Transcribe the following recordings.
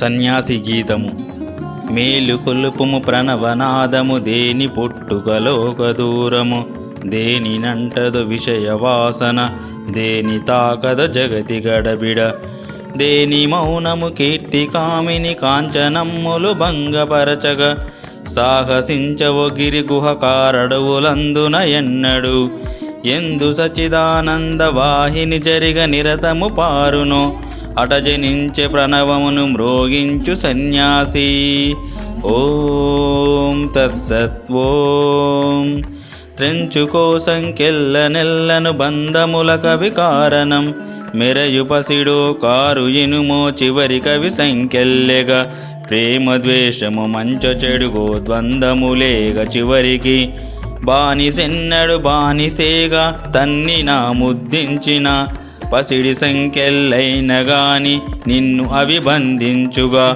సన్యాసి గీతము. మేలు కొలుపుము ప్రణవనాదము, దేని పుట్టుకలోక దూరము, దేని నంటదు విషయ వాసన, దేని తాకద జగతి గడబిడ, దేని మౌనము కీర్తి కామిని కాంచనమ్ములు భంగపరచగ, సాహసించవు గిరి గుహ కారడవులందున ఎన్నడు, ఎందు సచిదానంద వాహిని జరిగ నిరతము పారును, అటజనించే ప్రణవమును మ్రోగించు సన్యాసి. ఓం తత్సత్. ఓం త్రెంచుకో సంకెల్ల నెల్లను బంధముల కవి కారణం, మెరయు పసిడు కారు ఇనుమో చివరి కవి సంకెల్లెగా, ప్రేమ ద్వేషము మంచ చెడుగో ద్వంద్వములేగ చివరికి, బానిసెన్నడు బానిసేగా తన్ని నా ముద్దించిన, పసిడి సంకెళ్ళైన గాని నిన్ను అవి బంధించుగా,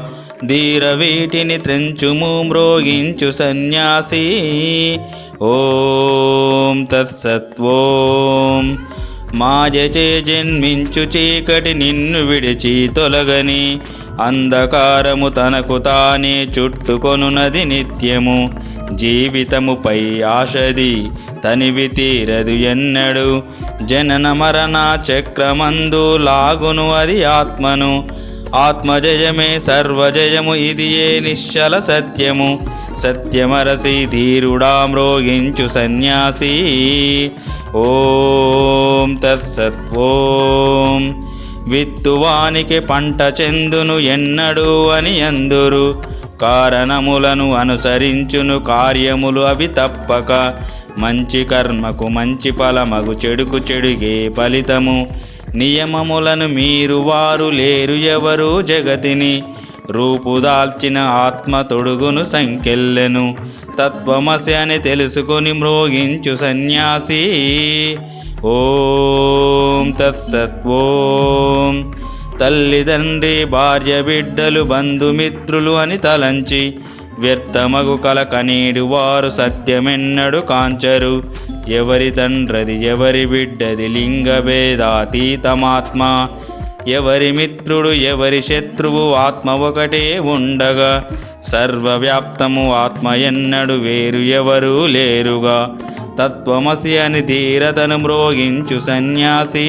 ధీర వీటిని త్రెంచుము మ్రోగించు సన్యాసి. ఓం తత్సత్. ఓం మాయచే జన్మించు చీకటి నిన్ను విడిచి తొలగని, అంధకారము తనకు తానే చుట్టుకొనున్నది నిత్యము, జీవితముపై ఆశది తనివి తీరదు ఎన్నడు, జనన మరణ చక్రమందు లాగును అది ఆత్మను, ఆత్మజయమే సర్వజయము ఇది ఏ నిశ్చల సత్యము, సత్యమరసి ధీరుడా మ్రోగించు సన్యాసి. ఓం తత్సత్. ఓం విత్తువానికి పంట చెందును ఎన్నడు అని అందురు, కారణములను అనుసరించును కార్యములు అవి తప్పక, మంచి కర్మకు మంచి ఫలమగు చెడుకు చెడుగే ఫలితము, నియమములను మీరు వారు లేరు ఎవరు జగతిని, రూపుదాల్చిన ఆత్మ తొడుగును సంకెళ్ళెను, తత్వమసి అని తెలుసుకొని మ్రోగించు సన్యాసి. ఓం తత్సత్. ఓం తల్లిదండ్రి భార్య బిడ్డలు బంధుమిత్రులు అని తలంచి, వ్యర్థమగు కల కనీడు వారు సత్యమెన్నడు కాంచరు, ఎవరి తండ్రది ఎవరి బిడ్డది లింగభేదాతీతమాత్మ, ఎవరి మిత్రుడు ఎవరి శత్రువు ఆత్మ ఒకటే ఉండగా, సర్వవ్యాప్తము ఆత్మ ఎన్నడు వేరు ఎవరు లేరుగా, తత్వమసి అని ధీరతను మ్రోగించు సన్యాసి.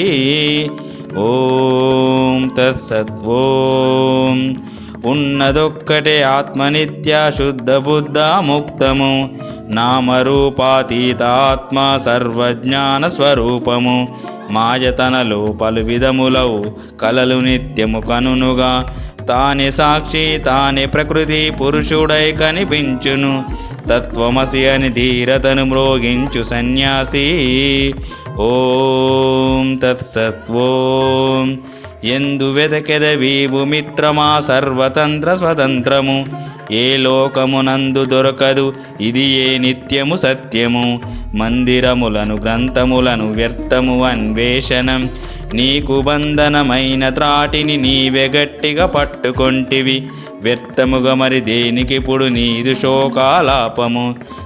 ఓం తత్సత్. ఓం ఉన్నదొక్కటే ఆత్మనిత్య శుద్ధ బుద్ధ ముక్తము, నామరూపాతీత ఆత్మ సర్వజ్ఞాన స్వరూపము, మాయతనలు పలు విధములవు కలలు నిత్యము కనునుగా, తానే సాక్షి తానే ప్రకృతి పురుషుడై కనిపించును, తత్వమసి అని ధీరతను మ్రోగించు సన్యాసి. ఓం తత్సత్. ఓం ఎందు వెదకెదవీవు మిత్రమా సర్వతంత్ర స్వతంత్రము, ఏ లోకమునందు దొరకదు ఇది ఏ నిత్యము సత్యము, మందిరములను గ్రంథములను వ్యర్థము అన్వేషణం, నీకు బంధనమైన త్రాటిని నీవే గట్టిగా పట్టుకొంటివి, వ్యర్థముగా మరి దేనికిప్పుడు నీదు శోకాలాపము,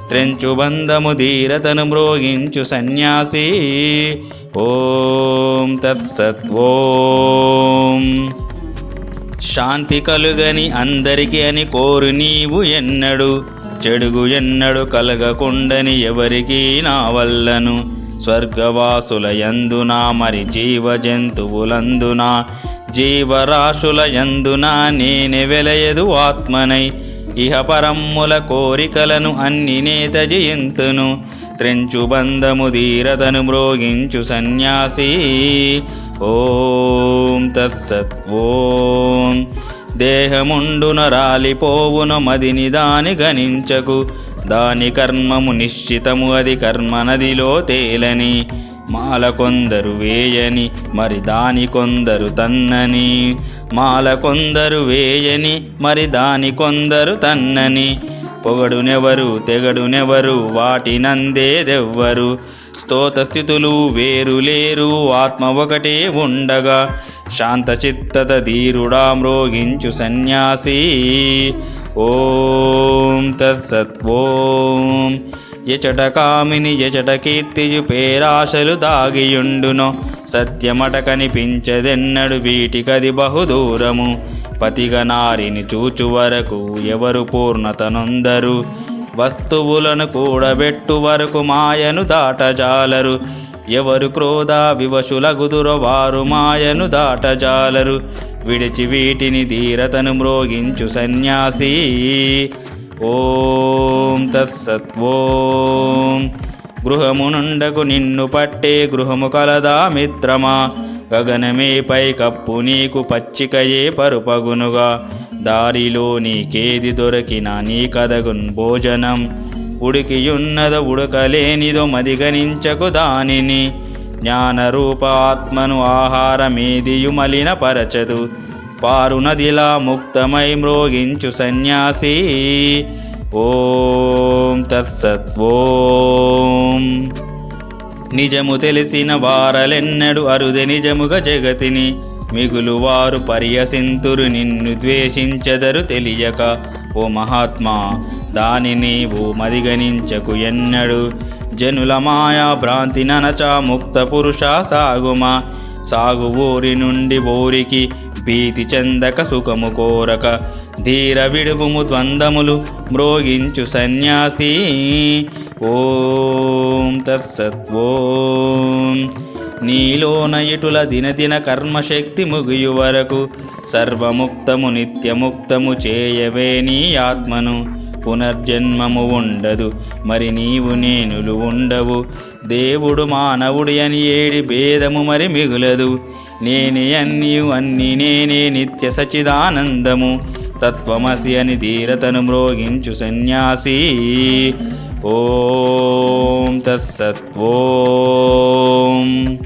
త్రెంచు బంధము ధీరతను మ్రోగించు సన్యాసి. ఓం తత్సత్. ఓం శాంతి కలుగని అందరికి అని కోరు నీవు ఎన్నడు, చెడుగు ఎన్నడు కలగకుండని ఎవరికి నా వల్లను, స్వర్గవాసుల యందునా మరి జీవ జంతువులందునా జీవరాశుల యందునా నేనే వెలయదు ఆత్మనై, ఇహపరమ్ముల కోరికలను అన్ని నేత జయింతును, త్రెంచు బంధము ధీరతను మ్రోగించు సన్యాసి. ఓం తత్సత్. ఓం దేహముండున రాలిపోవును మదిని దాని గణించకు, దాని కర్మము నిశ్చితము అది కర్మ నదిలో తేలని, మాల కొందరు వేయని మరి దాని కొందరు తన్నని, మాల కొందరు వేయని మరి దాని కొందరు తన్నని, పొగడునెవరు తెగడునెవరు వాటినందేదెవ్వరు, స్తోత స్థితులు వేరు లేరు ఆత్మ ఒకటే ఉండగా, శాంత చిత్తత ధీరుడా మ్రోగించు సన్యాసి. ఓం తత్సత్. ఓం ఎచట కామిని ఎచట కీర్తియు పేరాశలు దాగియుండునో, సత్యమట కనిపించదెన్నడు వీటికది బహుదూరము, పతిగా నారిని చూచు వరకు ఎవరు పూర్ణతనొందరు. వస్తువులను కూడబెట్టు వరకు మాయను దాటజాలరు. ఎవరు క్రోధ వివశులగుదురో వారు మాయను దాటజాలరు. విడిచి వీటిని ధీరతను మ్రోగించు సన్యాసి. ఓం తత్సత్. ఓం. గృహమునుండకు నిన్ను పట్టే గృహము కలదా మిత్రమా? గగనమే పై కప్పు నీకు పచ్చికయే పరుపగునుగా. దారిలో నీకేది దొరికినా నీ కదగున్ భోజనం. ఉడికియున్నదో ఉడకలేనిదో మదిగనించకు దానిని. జ్ఞానరూప ఆత్మను ఆహారమేదియు మలినపరచదు. పారునదిలా ముక్తమై మ్రోగించు సన్యాసి. ఓం తత్సత్. ఓం. నిజము తెలిసిన వారలెన్నడు అరుదే నిజముగా జగతిని. మిగులు వారు పర్యసింతురు నిన్ను ద్వేషించెదరు తెలియక. ఓ మహాత్మా, దానిని ఓ మదిగనించకు ఎన్నడు. జనుల మాయా భ్రాంతి ననచ ముక్త పురుష సాగుమా. సాగు ఊరి నుండి ఊరికి భీతి చెందక సుఖము కోరక. ధీర విడువుము ద్వంద్వములు మ్రోగించు సన్యాసి. ఓం తత్సత్. ఓం. నీలోన ఇటుల దినదిన కర్మశక్తి ముగియు వరకు సర్వముక్తము నిత్యముక్తము చేయవే నీ ఆత్మను. పునర్జన్మము ఉండదు, మరి నీవు నేనులు ఉండవు. దేవుడు మానవుడి అని ఏడి భేదము మరి మిగులదు. నేనే అన్నియు అన్ని నేనే నిత్య సచిదానందము. తత్వమసి అని ధీరతను మ్రోగించు సన్యాసి. ఓం తత్సత్. ఓం.